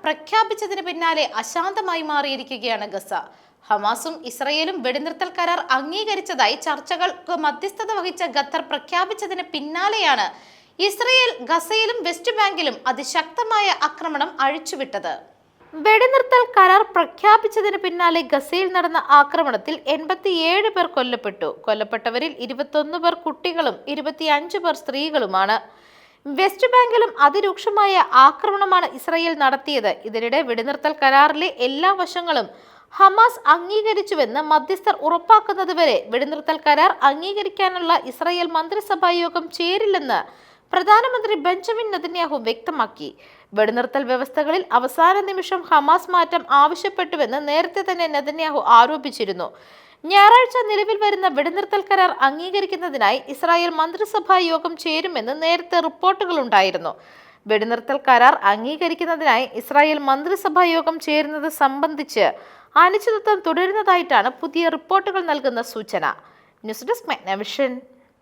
പ്രഖ്യാപിച്ചതിന് പിന്നാലെ അശാന്തമായി മാറിയിരിക്കുകയാണ് ഗസ. ഹമാസും ഇസ്രയേലും വെടിനിർത്തൽ കരാർ അംഗീകരിച്ചതായി ചർച്ചകൾക്ക് മധ്യസ്ഥത വഹിച്ച ഖത്തർ പ്രഖ്യാപിച്ചതിന് പിന്നാലെയാണ് ഇസ്രയേൽ ഗസയിലും വെസ്റ്റ് ബാങ്കിലും അതിശക്തമായ ആക്രമണം അഴിച്ചുവിട്ടത്. വെടിനിർത്തൽ കരാർ പ്രഖ്യാപിച്ചതിന് പിന്നാലെ ഗസയിൽ നടന്ന ആക്രമണത്തിൽ 87 പേർ കൊല്ലപ്പെട്ടു. കൊല്ലപ്പെട്ടവരിൽ 21 പേർ കുട്ടികളും 25 പേർ സ്ത്രീകളുമാണ്. വെസ്റ്റ് ബാങ്കിലും അതിരൂക്ഷമായ ആക്രമണമാണ് ഇസ്രയേൽ നടത്തിയത്. ഇതിനിടെ വെടിനിർത്തൽ കരാറിലെ എല്ലാ വശങ്ങളും ഹമാസ് അംഗീകരിച്ചുവെന്ന് മധ്യസ്ഥർ ഉറപ്പാക്കുന്നതുവരെ വെടിനിർത്തൽ കരാർ അംഗീകരിക്കാനുള്ള ഇസ്രയേൽ മന്ത്രിസഭാ യോഗം ചേരില്ലെന്ന് പ്രധാനമന്ത്രി ബെഞ്ചമിൻ നെതന്യാഹു വ്യക്തമാക്കി. വെടിനിർത്തൽ വ്യവസ്ഥകളിൽ അവസാന നിമിഷം ഹമാസ് മാറ്റം ആവശ്യപ്പെട്ടുവെന്ന് നേരത്തെ തന്നെ നെതന്യാഹു ആരോപിച്ചിരുന്നു. ഞായറാഴ്ച നിലവിൽ വരുന്ന വെടിനിർത്തൽ കരാർ അംഗീകരിക്കുന്നതിനായി ഇസ്രായേൽ മന്ത്രിസഭാ യോഗം ചേരുമെന്ന് നേരത്തെ റിപ്പോർട്ടുകളുണ്ടായിരുന്നു. വെടിനിർത്തൽ കരാർ അംഗീകരിക്കുന്നതിനായി ഇസ്രായേൽ മന്ത്രിസഭാ യോഗം ചേരുന്നത് സംബന്ധിച്ച് അനിശ്ചിതത്വം തുടരുന്നതായിട്ടാണ് പുതിയ റിപ്പോർട്ടുകൾ നൽകുന്ന സൂചന. News desk മെഗ്നവിഷൻ.